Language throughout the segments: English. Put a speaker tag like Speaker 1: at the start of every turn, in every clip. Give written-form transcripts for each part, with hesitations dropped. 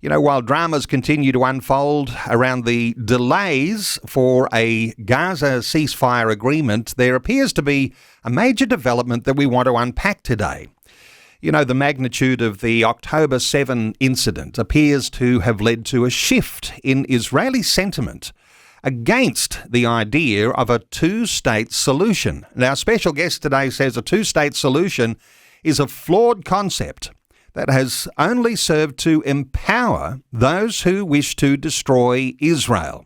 Speaker 1: You know, while dramas continue to unfold around the delays for a Gaza ceasefire agreement, there appears to be a major development that we want to unpack today. You know, the magnitude of the October 7 incident appears to have led to a shift in Israeli sentiment against the idea of a two-state solution. Now, our special guest today says a two-state solution is a flawed concept that has only served to empower those who wish to destroy Israel.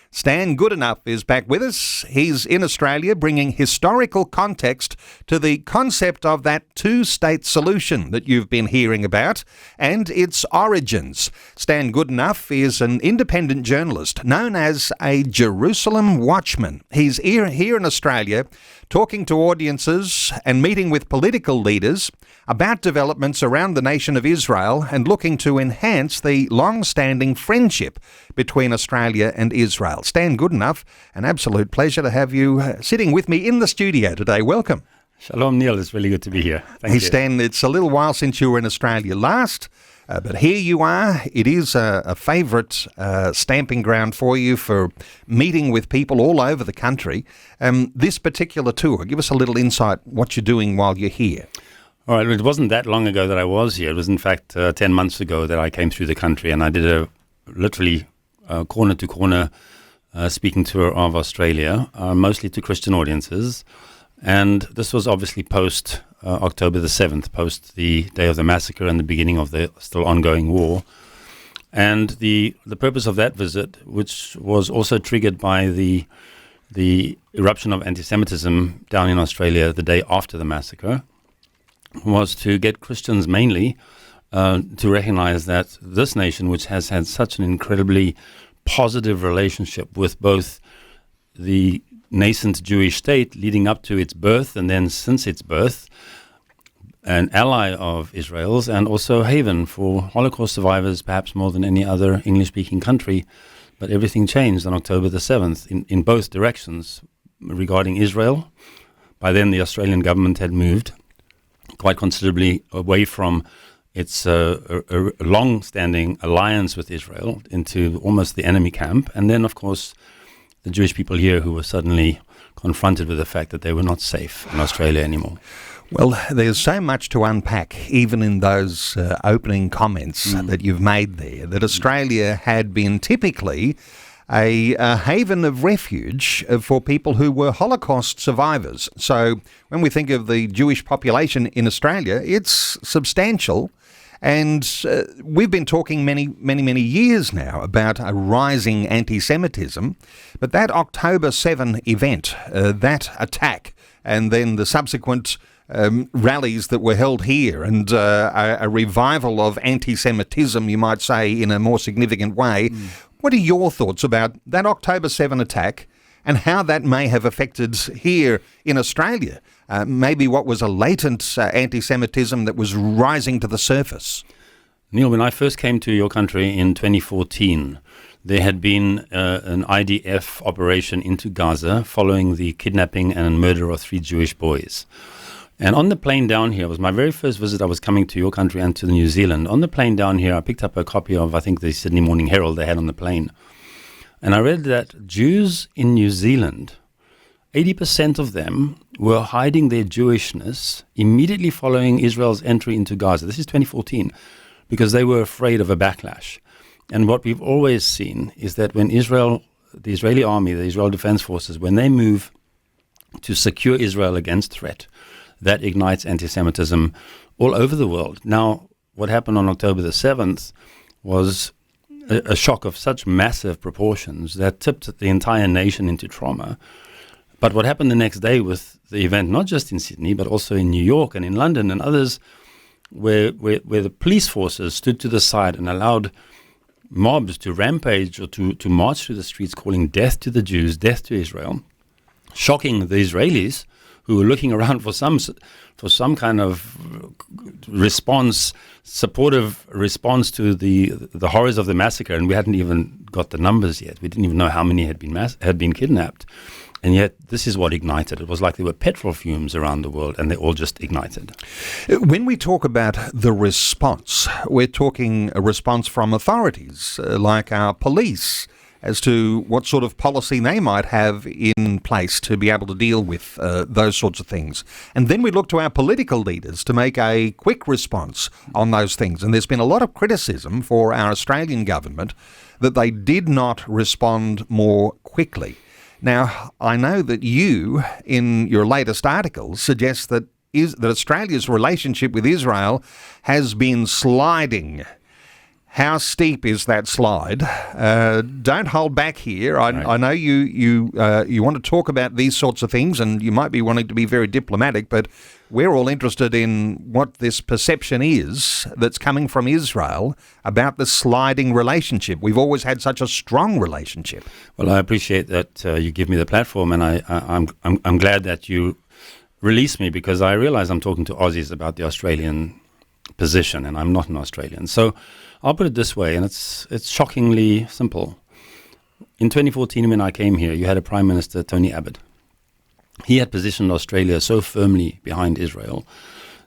Speaker 1: Stan Goodenough is back with us. He's in Australia bringing historical context to the concept of that two-state solution that you've been hearing about and its origins. Stan Goodenough is an independent journalist known as a Jerusalem watchman. He's here in Australia talking to audiences and meeting with political leaders about developments around the nation of Israel and looking to enhance the long-standing friendship between Australia and Israel. Stan Goodenough, an absolute pleasure to have you sitting with me in the studio today. Welcome.
Speaker 2: Shalom, Neil. It's really good to be here. Thank you.
Speaker 1: Stan, it's a little while since you were in Australia last, but here you are. It is a favourite stamping ground for you for meeting with people all over the country. This particular tour, give us a little insight what you're doing while you're here.
Speaker 2: All right. Well, it wasn't that long ago that I was here. It was, in fact, 10 months ago that I came through the country, and I did a literally corner-to-corner speaking tour of Australia, mostly to Christian audiences. And this was obviously post October the 7th, post the day of the massacre and the beginning of the still ongoing war. And the purpose of that visit, which was also triggered by the eruption of anti-Semitism down in Australia the day after the massacre, was to get Christians mainly to recognize that this nation, which has had such an incredibly positive relationship with both the nascent Jewish state leading up to its birth and then since its birth, an ally of Israel's and also haven for Holocaust survivors, perhaps more than any other English-speaking country. But everything changed on October the 7th in both directions regarding Israel. By then, the Australian government had moved quite considerably away from its a long-standing alliance with Israel into almost the enemy camp. And then, of course, the Jewish people here who were suddenly confronted with the fact that they were not safe in Australia anymore.
Speaker 1: Well, there's so much to unpack, even in those opening comments that you've made there, that Australia had been typically a haven of refuge for people who were Holocaust survivors. So when we think of the Jewish population in Australia, it's substantial. And we've been talking many years now about a rising anti-Semitism. But that October 7 event, that attack, and then the subsequent rallies that were held here and a revival of anti-Semitism, you might say, in a more significant way. What are your thoughts about that October 7 attack and how that may have affected here in Australia? Maybe what was a latent anti-Semitism that was rising to the surface?
Speaker 2: Neil, when I first came to your country in 2014, there had been an IDF operation into Gaza following the kidnapping and murder of 3 Jewish boys. And on the plane down here, it was my very first visit. I was coming to your country and to New Zealand. On the plane down here, I picked up a copy of, I think, the Sydney Morning Herald they had on the plane. And I read that Jews in New Zealand, 80% of them were hiding their Jewishness immediately following Israel's entry into Gaza. This is 2014, because they were afraid of a backlash. And what we've always seen is that when Israel, the Israeli army, the Israel Defense Forces, when they move to secure Israel against threat, that ignites anti-Semitism all over the world. Now, what happened on October the 7th was a shock of such massive proportions that tipped the entire nation into trauma. But what happened the next day with the event, not just in Sydney, but also in New York and in London and others, where the police forces stood to the side and allowed mobs to rampage or to march through the streets calling death to the Jews, death to Israel, shocking the Israelis, who were looking around for some kind of response, supportive response to the horrors of the massacre, and we hadn't even got the numbers yet. We didn't even know how many had been kidnapped, and yet this is what ignited. It was like there were petrol fumes around the world, and they all just ignited.
Speaker 1: When we talk about the response, we're talking a response from authorities like our police, as to what sort of policy they might have in place to be able to deal with those sorts of things. And then we look to our political leaders to make a quick response on those things. And there's been a lot of criticism for our Australian government that they did not respond more quickly. Now, I know that you, in your latest articles, suggest that Australia's relationship with Israel has been sliding. How steep is that slide? Don't hold back here. I know you want to talk about these sorts of things, and you might be wanting to be very diplomatic, but we're all interested in what this perception is that's coming from Israel about the sliding relationship. We've always had such a strong relationship.
Speaker 2: Well, I appreciate that you give me the platform, and I'm glad that you release me, because I realize I'm talking to Aussies about the Australian position, and I'm not an Australian. So I'll put it this way, and it's shockingly simple. In 2014, when I came here, you had a Prime Minister, Tony Abbott. He had positioned Australia so firmly behind Israel.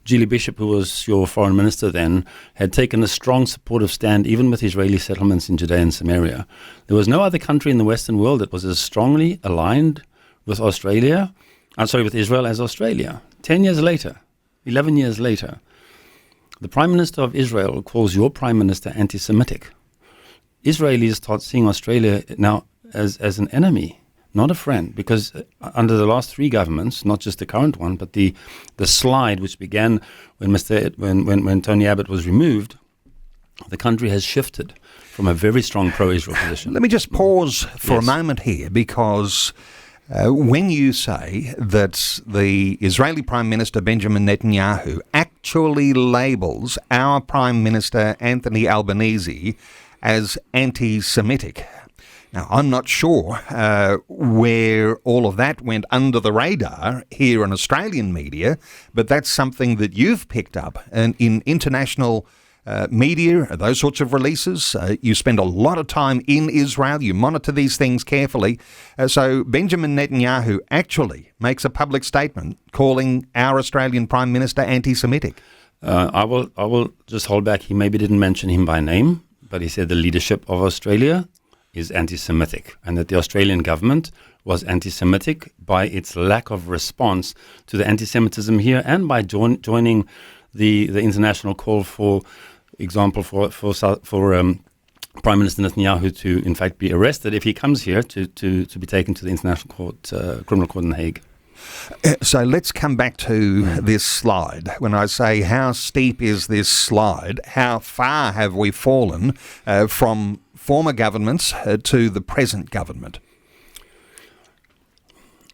Speaker 2: Julie Bishop, who was your foreign minister then, had taken a strong supportive stand, even with Israeli settlements in Judea and Samaria. There was no other country in the Western world that was as strongly aligned with with Israel as Australia. 10 years later, 11 years later, the Prime Minister of Israel calls your Prime Minister anti-Semitic. Israelis start seeing Australia now as an enemy, not a friend, because under the last three governments, not just the current one, but the slide which began when Tony Abbott was removed, the country has shifted from a very strong pro-Israel position.
Speaker 1: Let me just pause for a moment here, because when you say that the Israeli Prime Minister Benjamin Netanyahu actually labels our Prime Minister Anthony Albanese as anti-Semitic, now I'm not sure where all of that went under the radar here in Australian media, but that's something that you've picked up and in international media, those sorts of releases. You spend a lot of time in Israel. You monitor these things carefully. So Benjamin Netanyahu actually makes a public statement calling our Australian Prime Minister anti-Semitic.
Speaker 2: I will just hold back. He maybe didn't mention him by name, but he said the leadership of Australia is anti-Semitic, and that the Australian government was anti-Semitic by its lack of response to the anti-Semitism here, and by joining the international call, for example, for Prime Minister Netanyahu to in fact be arrested if he comes here to be taken to the International Court, Criminal Court in The Hague.
Speaker 1: So let's come back to this slide. When I say how steep is this slide, how far have we fallen from former governments to the present government?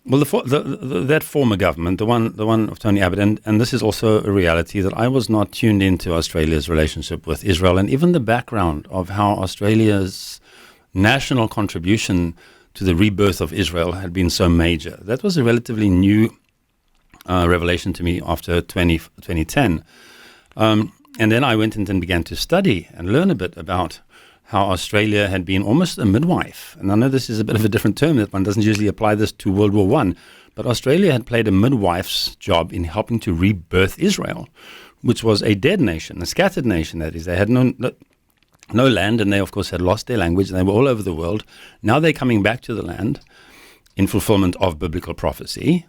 Speaker 2: Well, that former government, the one of Tony Abbott, and this is also a reality that I was not tuned into Australia's relationship with Israel, and even the background of how Australia's national contribution to the rebirth of Israel had been so major. That was a relatively new revelation to me after 2010. And then I went and began to study and learn a bit about how Australia had been almost a midwife. And I know this is a bit of a different term, that one doesn't usually apply this to World War I, but Australia had played a midwife's job in helping to rebirth Israel, which was a dead nation, a scattered nation, that is. They had no land, and they, of course, had lost their language, and they were all over the world. Now they're coming back to the land in fulfillment of biblical prophecy.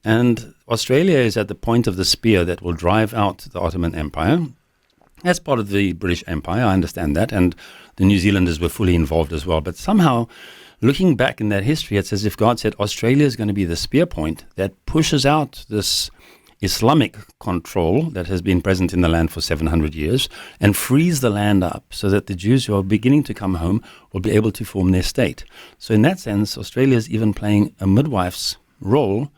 Speaker 2: And Australia is at the point of the spear that will drive out the Ottoman Empire. As part of the British Empire, I understand that, and the New Zealanders were fully involved as well. But somehow, looking back in that history, it's as if God said Australia is going to be the spear point that pushes out this Islamic control that has been present in the land for 700 years and frees the land up so that the Jews who are beginning to come home will be able to form their state. So in that sense, Australia is even playing a midwife's role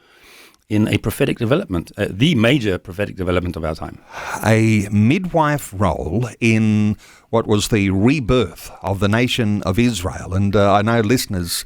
Speaker 2: in a prophetic development, the major prophetic development of our time.
Speaker 1: A midwife role in what was the rebirth of the nation of Israel. And I know listeners,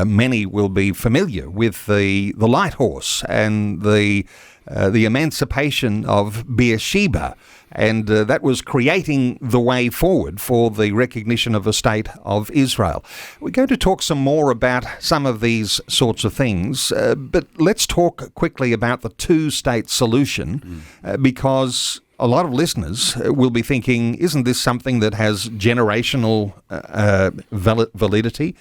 Speaker 1: many will be familiar with the light horse and the emancipation of Beersheba. And that was creating the way forward for the recognition of a state of Israel. We're going to talk some more about some of these sorts of things, but let's talk quickly about the two-state solution, because a lot of listeners will be thinking, isn't this something that has generational validity?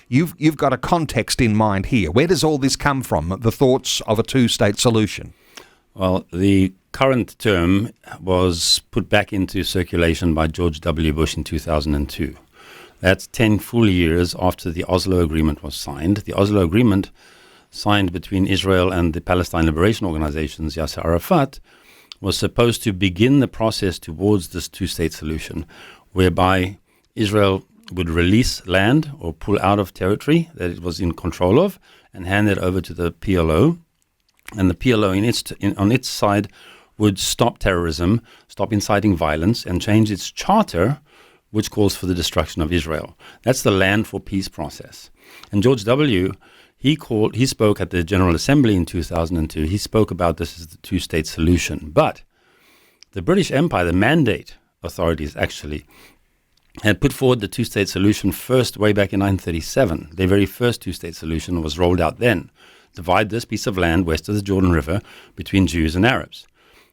Speaker 1: You've got a context in mind here. Where does all this come from, the thoughts of a two-state solution?
Speaker 2: Well, the current term was put back into circulation by George W. Bush in 2002. That's 10 full years after the Oslo Agreement was signed. The Oslo Agreement, signed between Israel and the Palestine Liberation Organizations, Yasser Arafat, was supposed to begin the process towards this two-state solution, whereby Israel would release land or pull out of territory that it was in control of and hand it over to the PLO. And the PLO on its side would stop terrorism, stop inciting violence, and change its charter, which calls for the destruction of Israel. That's the land for peace process. And George W., he spoke at the General Assembly in 2002. He spoke about this as the two-state solution. But the British Empire, the Mandate authorities actually, had put forward the two-state solution first way back in 1937. Their very first two-state solution was rolled out then. Divide this piece of land west of the Jordan River between Jews and Arabs.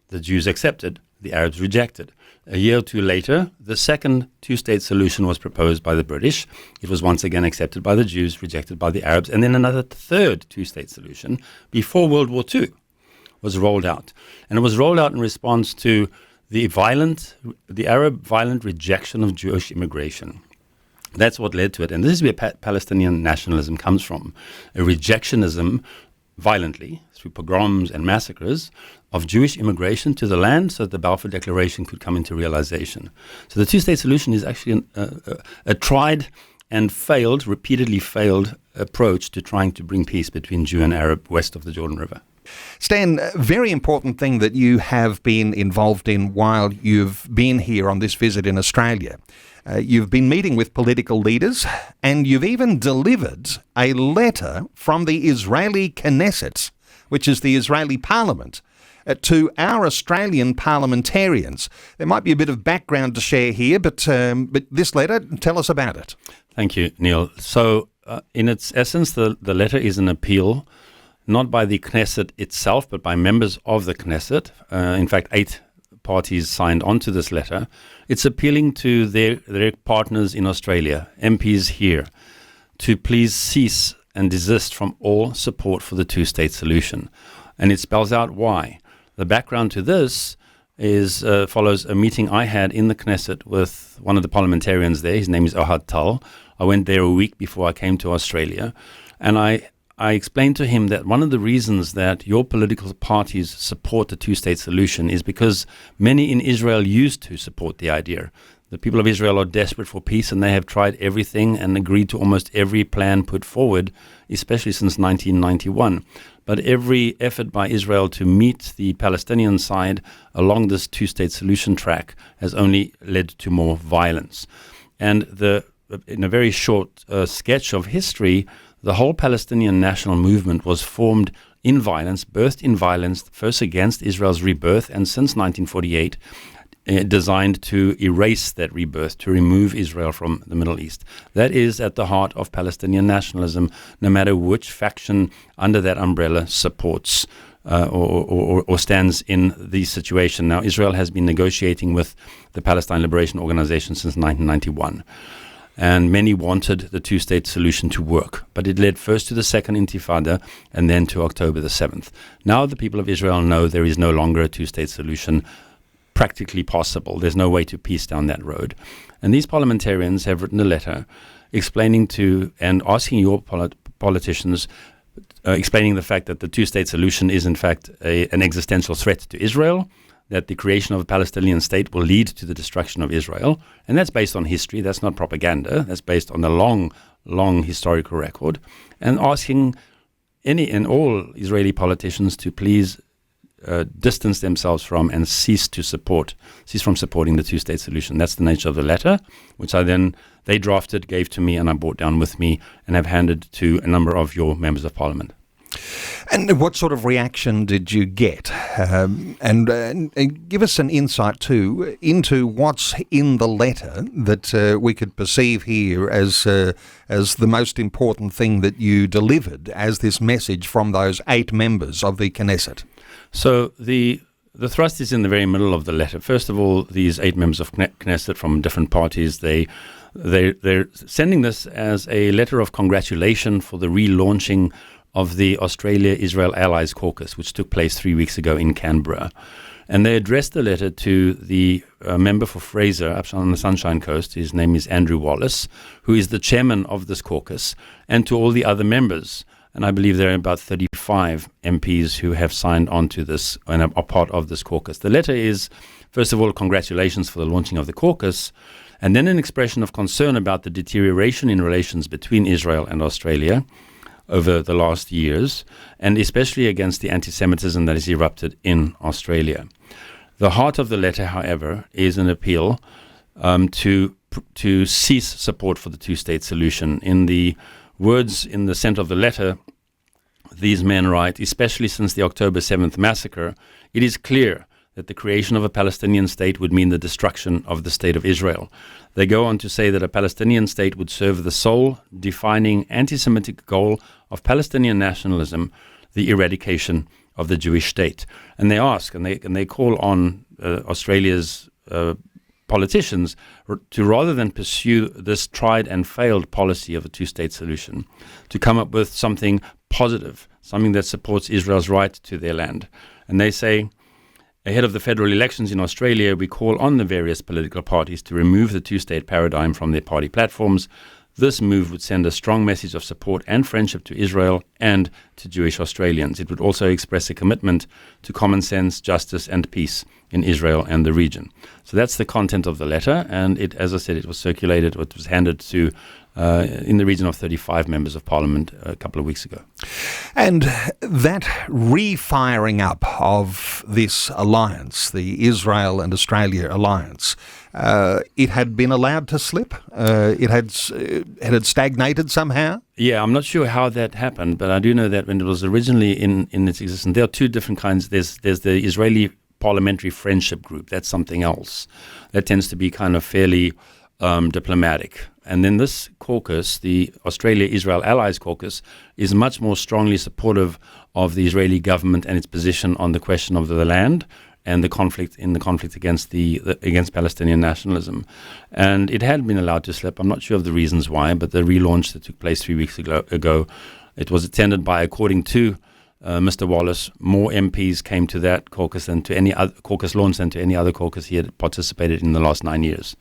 Speaker 2: The Jews accepted, the Arabs rejected. A year or two later, the second two-state solution was proposed by the British. It was once again accepted by the Jews, rejected by the Arabs, and then another third two-state solution before World War II was rolled out. And it was rolled out in response to the Arab violent rejection of Jewish immigration. That's what led to it. And this is where Palestinian nationalism comes from. A rejectionism, violently, through pogroms and massacres, of Jewish immigration to the land so that the Balfour Declaration could come into realization. So the two-state solution is actually a tried and repeatedly failed approach to trying to bring peace between Jew and Arab west of the Jordan River.
Speaker 1: Stan, a very important thing that you have been involved in while you've been here on this visit in Australia. You've been meeting with political leaders, and you've even delivered a letter from the Israeli Knesset, which is the Israeli parliament, to our Australian parliamentarians. There might be a bit of background to share here, but this letter, tell us about it.
Speaker 2: Thank you, Neil. So, in its essence, the letter is an appeal, not by the Knesset itself, but by members of the Knesset. In fact, 8 parties signed onto this letter. It's appealing to their partners in Australia, MPs here, to please cease and desist from all support for the two-state solution. And it spells out why. The background to this is follows a meeting I had in the Knesset with one of the parliamentarians there. His name is Ohad Tal. I went there a week before I came to Australia, and I explained to him that one of the reasons that your political parties support the two-state solution is because many in Israel used to support the idea. The people of Israel are desperate for peace, and they have tried everything and agreed to almost every plan put forward, especially since 1991. But every effort by Israel to meet the Palestinian side along this two-state solution track has only led to more violence. And in a very short sketch of history, the whole Palestinian national movement was formed in violence, birthed in violence, first against Israel's rebirth, and since 1948, designed to erase that rebirth, to remove Israel from the Middle East. That is at the heart of Palestinian nationalism, no matter which faction under that umbrella supports or stands in the situation. Now, Israel has been negotiating with the Palestine Liberation Organization since 1991. And many wanted the two-state solution to work. But it led first to the Second Intifada and then to October the 7th. Now the people of Israel know there is no longer a two-state solution practically possible. There's no way to peace down that road. And these parliamentarians have written a letter explaining to and asking your politicians, explaining the fact that the two-state solution is in fact an existential threat to Israel, that the creation of a Palestinian state will lead to the destruction of Israel. And that's based on history. That's not propaganda. That's based on a long, long historical record. And asking any and all Israeli politicians to please distance themselves from and cease from supporting the two-state solution. That's the nature of the letter, which they drafted, gave to me, and I brought down with me and have handed to a number of your members of parliament.
Speaker 1: And what sort of reaction did you get? And give us an insight too into what's in the letter that we could perceive here as the most important thing that you delivered as this message from those 8 members of the Knesset.
Speaker 2: So the thrust is in the very middle of the letter. First of all, these 8 members of Knesset from different parties, they're sending this as a letter of congratulation for the relaunching of the Australia-Israel Allies Caucus, which took place 3 weeks ago in Canberra. And they addressed the letter to the member for Fraser up on the Sunshine Coast. His name is Andrew Wallace, who is the chairman of this caucus, and to all the other members. And I believe there are about 35 MPs who have signed on to this and are part of this caucus. The letter is, first of all, congratulations for the launching of the caucus, and then an expression of concern about the deterioration in relations between Israel and Australia over the last years, and especially against the anti-Semitism that has erupted in Australia. The heart of the letter, however, is an appeal to cease support for the two-state solution. In the words in the center of the letter, these men write, especially since the October 7th massacre, it is clear that the creation of a Palestinian state would mean the destruction of the state of Israel. They go on to say that a Palestinian state would serve the sole defining anti-Semitic goal of Palestinian nationalism, the eradication of the Jewish state. And they ask, and they call on Australia's politicians to, rather than pursue this tried and failed policy of a two-state solution, to come up with something positive, something that supports Israel's right to their land. And they say, ahead of the federal elections in Australia, we call on the various political parties to remove the two-state paradigm from their party platforms. This move would send a strong message of support and friendship to Israel and to Jewish Australians. It would also express a commitment to common sense, justice, and peace in Israel and the region. So that's the content of the letter, and it, as I said, it was circulated, it was handed to in the region of 35 members of parliament a couple of weeks ago.
Speaker 1: And that refiring up of this alliance, the Israel and Australia alliance, it had been allowed to slip? It had stagnated somehow?
Speaker 2: Yeah, I'm not sure how that happened, but I do know that when it was originally in its existence, there are two different kinds. There's the Israeli Parliamentary Friendship Group. That's something else. That tends to be kind of fairly diplomatic. And then this caucus, the Australia-Israel Allies Caucus, is much more strongly supportive of the Israeli government and its position on the question of the land and the conflict against against Palestinian nationalism. And it had been allowed to slip. I'm not sure of the reasons why, but the relaunch that took place 3 weeks ago, it was attended by, according to Mr. Wallace, more MPs came to that caucus than to any other caucus launch than to any other caucus he had participated in the last 9 years.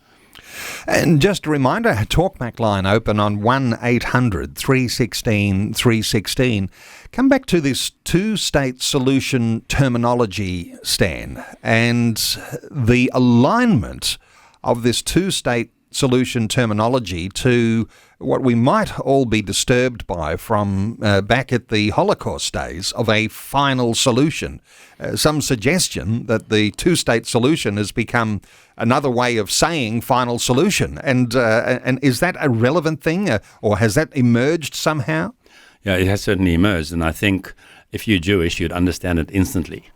Speaker 1: And just a reminder, talkback line open on 1-800-316-316. Come back to this two-state solution terminology, Stan, and the alignment of this two-state solution terminology to what we might all be disturbed by from back at the Holocaust days of a final solution. Some suggestion that the two-state solution has become another way of saying final solution. And is that a relevant thing, or has that emerged somehow?
Speaker 2: Yeah, it has certainly emerged, and I think if you're Jewish, you'd understand it instantly.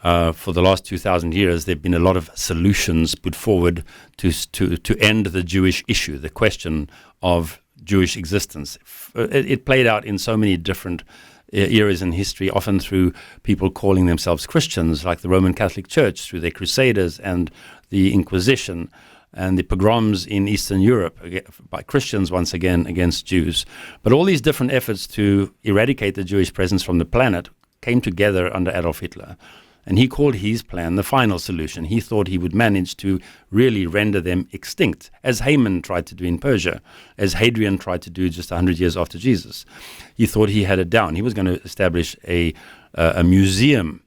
Speaker 2: For the last 2,000 years, there have been a lot of solutions put forward to end the Jewish issue, the question of Jewish existence. It played out in so many different eras in history, often through people calling themselves Christians, like the Roman Catholic Church, through their Crusaders and the Inquisition and the pogroms in Eastern Europe by Christians once again against Jews. But all these different efforts to eradicate the Jewish presence from the planet came together under Adolf Hitler. And he called his plan the final solution. He thought he would manage to really render them extinct, as Haman tried to do in Persia, as Hadrian tried to do just 100 years after Jesus. He thought he had it down. He was going to establish a museum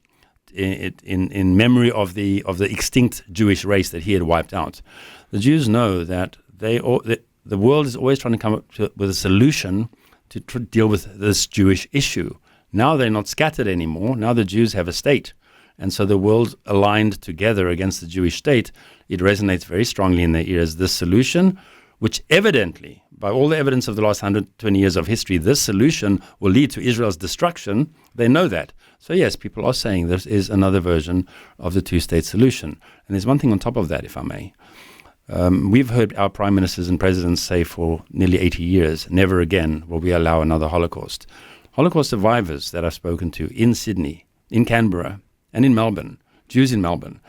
Speaker 2: in memory of the extinct Jewish race that he had wiped out. The Jews know that the world is always trying to come up with a solution to deal with this Jewish issue. Now they're not scattered anymore. Now the Jews have a state. And so the world aligned together against the Jewish state. It resonates very strongly in their ears. This solution, which evidently, by all the evidence of the last 120 years of history, this solution will lead to Israel's destruction. They know that. So yes, people are saying this is another version of the two-state solution. And there's one thing on top of that, if I may. We've heard our prime ministers and presidents say for nearly 80 years, never again will we allow another Holocaust. Holocaust survivors that I've spoken to in Sydney, in Canberra, and in Melbourne, Jews in Melbourne,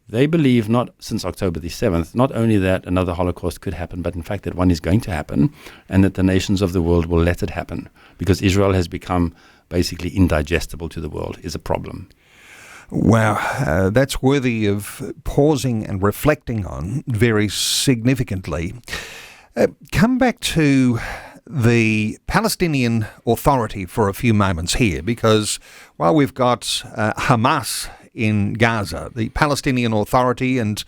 Speaker 2: they believe not since October the 7th, not only that another Holocaust could happen, but in fact that one is going to happen, and that the nations of the world will let it happen, because Israel has become basically indigestible to the world, is a problem.
Speaker 1: Wow, that's worthy of pausing and reflecting on very significantly. Come back to the Palestinian Authority for a few moments here, because while we've got Hamas in Gaza, the Palestinian Authority and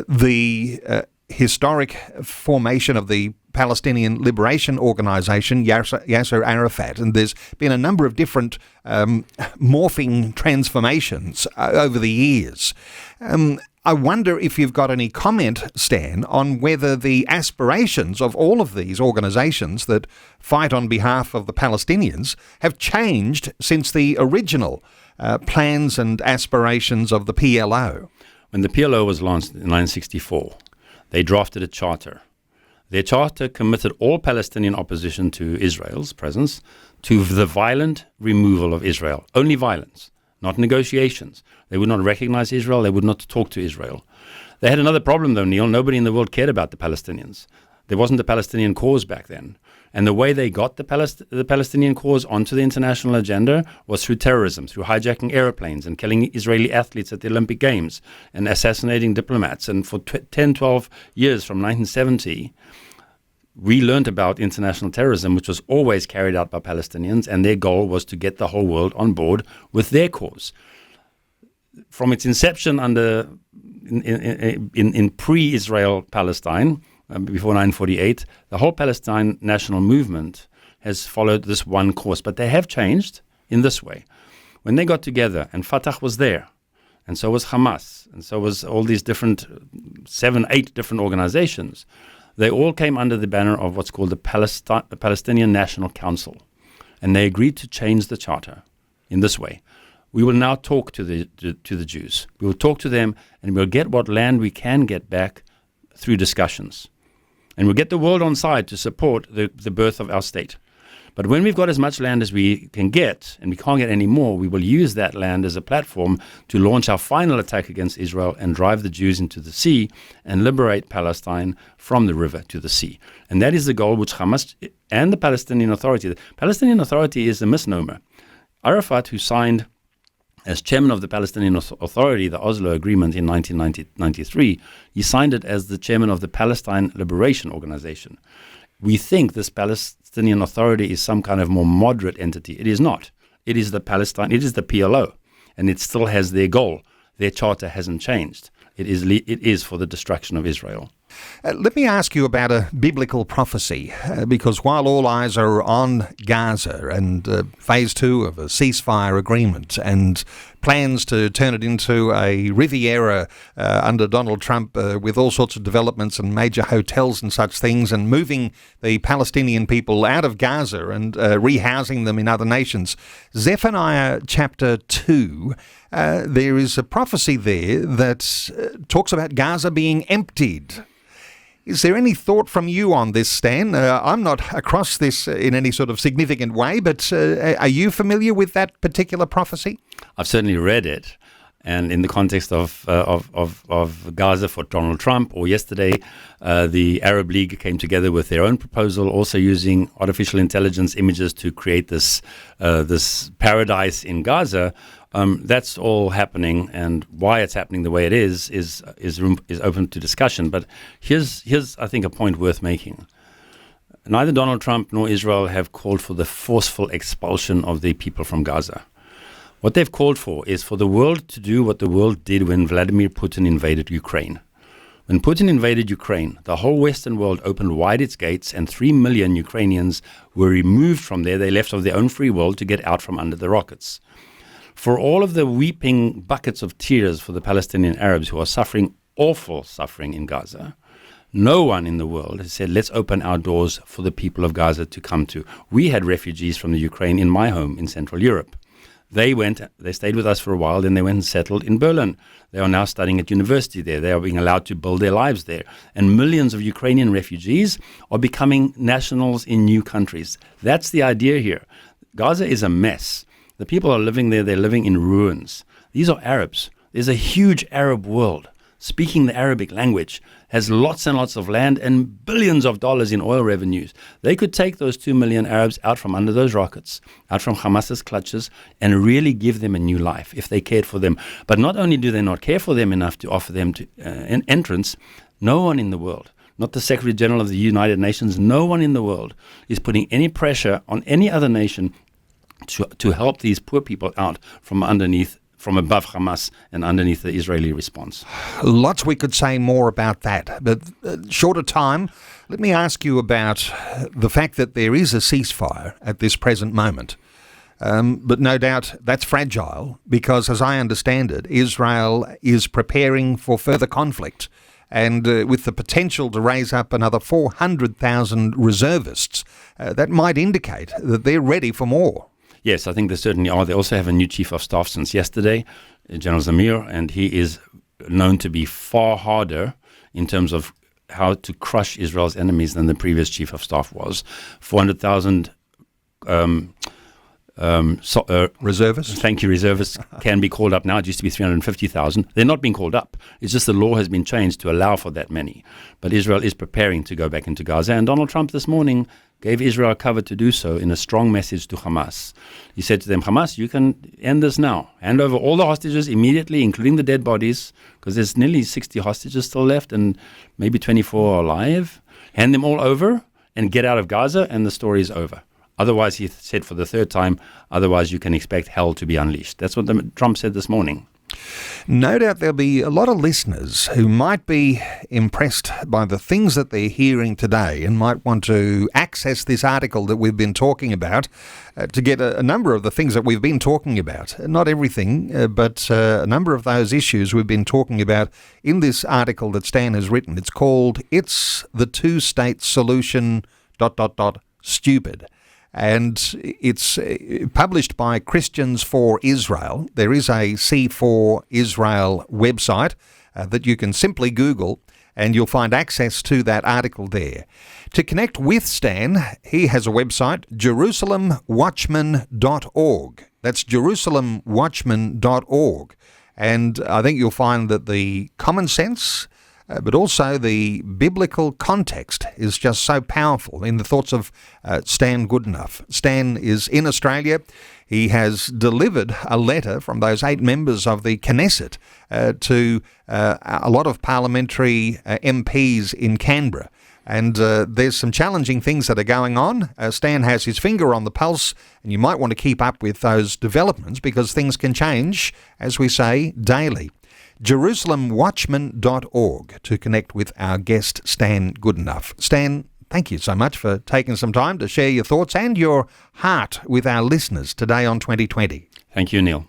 Speaker 1: the historic formation of the Palestinian Liberation Organization, Yasser Arafat, and there's been a number of different morphing transformations over the years. I wonder if you've got any comment, Stan, on whether the aspirations of all of these organisations that fight on behalf of the Palestinians have changed since the original plans and aspirations of the PLO.
Speaker 2: When the PLO was launched in 1964, they drafted a charter. Their charter committed all Palestinian opposition to Israel's presence to the violent removal of Israel. Only violence, not negotiations. They would not recognize Israel. They would not talk to Israel. They had another problem, though, Neil. Nobody in the world cared about the Palestinians. There wasn't a Palestinian cause back then. And the way they got the Palestinian cause onto the international agenda was through terrorism, through hijacking airplanes and killing Israeli athletes at the Olympic Games and assassinating diplomats. And for 10, 12 years from 1970, we learned about international terrorism, which was always carried out by Palestinians, and their goal was to get the whole world on board with their cause. From its inception in pre-Israel Palestine, before 1948, the whole Palestine national movement has followed this one course. But they have changed in this way. When they got together, and Fatah was there, and so was Hamas, and so was all these different 7, 8 different organizations, they all came under the banner of what's called the Palestinian National Council. And they agreed to change the charter in this way. We will now talk to the Jews. We will talk to them, and we'll get what land we can get back through discussions. And we'll get the world on side to support the birth of our state. But when we've got as much land as we can get, and we can't get any more, we will use that land as a platform to launch our final attack against Israel and drive the Jews into the sea and liberate Palestine from the river to the sea. And that is the goal which Hamas and the Palestinian Authority. The Palestinian Authority is a misnomer. Arafat, who signed as chairman of the Palestinian Authority, the Oslo Agreement in 1993, he signed it as the chairman of the Palestine Liberation Organization. We think this Palestinian Authority is some kind of more moderate entity. It is not. It is the PLO, and it still has their goal. Their charter hasn't changed. It is for the destruction of Israel.
Speaker 1: Let me ask you about a biblical prophecy, because while all eyes are on Gaza and phase 2 of a ceasefire agreement and plans to turn it into a Riviera under Donald Trump with all sorts of developments and major hotels and such things, and moving the Palestinian people out of Gaza and rehousing them in other nations, Zephaniah chapter 2, there is a prophecy there that talks about Gaza being emptied. Is there any thought from you on this, Stan? I'm not across this in any sort of significant way, but are you familiar with that particular prophecy?
Speaker 2: I've certainly read it. And in the context of Gaza for Donald Trump, or yesterday, the Arab League came together with their own proposal, also using artificial intelligence images to create this paradise in Gaza. That's all happening, and why it's happening the way it is open to discussion. But here's I think a point worth making. Neither Donald Trump nor Israel have called for the forceful expulsion of the people from Gaza. What they've called for is for the world to do what the world did when Vladimir Putin invaded Ukraine, When Putin invaded Ukraine, the whole Western world opened wide its gates and 3 million Ukrainians were removed from there. They left of their own free will to get out from under the rockets. For all of the weeping buckets of tears for the Palestinian Arabs who are suffering awful suffering in Gaza, no one in the world has said, let's open our doors for the people of Gaza to come to. We had refugees from the Ukraine in my home in Central Europe. They stayed with us for a while, then they went and settled in Berlin. They are now studying at university there. They are being allowed to build their lives there. And millions of Ukrainian refugees are becoming nationals in new countries. That's the idea here. Gaza is a mess. The people are living there. They're living in ruins. These are Arabs. There's a huge Arab world speaking the Arabic language, has lots and lots of land and billions of dollars in oil revenues. They could take those 2 million Arabs out from under those rockets, out from Hamas's clutches, and really give them a new life if they cared for them. But not only do they not care for them enough to offer them an entrance, no one in the world, not the Secretary General of the United Nations, no one in the world is putting any pressure on any other nation to help these poor people out from above Hamas and underneath the Israeli response.
Speaker 1: Lots we could say more about that, but short of time, let me ask you about the fact that there is a ceasefire at this present moment. But no doubt that's fragile because, as I understand it, Israel is preparing for further conflict and with the potential to raise up another 400,000 reservists. That might indicate that they're ready for more.
Speaker 2: Yes, I think they certainly are. They also have a new chief of staff since yesterday, General Zamir, and he is known to be far harder in terms of how to crush Israel's enemies than the previous chief of staff was. 400,000
Speaker 1: reservists?
Speaker 2: Thank you, reservists can be called up now. It used to be 350,000. They're not being called up. It's just the law has been changed to allow for that many. But Israel is preparing to go back into Gaza. And Donald Trump this morning gave Israel cover to do so in a strong message to Hamas. He said to them, Hamas, you can end this now. Hand over all the hostages immediately, including the dead bodies, because there's nearly 60 hostages still left and maybe 24 are alive. Hand them all over and get out of Gaza and the story is over. Otherwise, he said for the third time, otherwise you can expect hell to be unleashed. That's what Trump said this morning.
Speaker 1: No doubt there'll be a lot of listeners who might be impressed by the things that they're hearing today and might want to access this article that we've been talking about to get a number of the things that we've been talking about. Not everything, but a number of those issues we've been talking about in this article that Stan has written. It's called It's the Two-State Solution... Stupid. And it's published by Christians for Israel. There is a C4 Israel website that you can simply Google and you'll find access to that article there. To connect with Stan, he has a website, jerusalemwatchman.org. That's jerusalemwatchman.org. And I think you'll find that the common sense, but also the biblical context is just so powerful in the thoughts of Stan Goodenough. Stan is in Australia. He has delivered a letter from those 8 members of the Knesset to a lot of parliamentary MPs in Canberra. And there's some challenging things that are going on. Stan has his finger on the pulse, and you might want to keep up with those developments because things can change, as we say, daily. jerusalemwatchman.org to connect with our guest, Stan Goodenough. Stan, thank you so much for taking some time to share your thoughts and your heart with our listeners today on 2020.
Speaker 2: Thank you, Neil.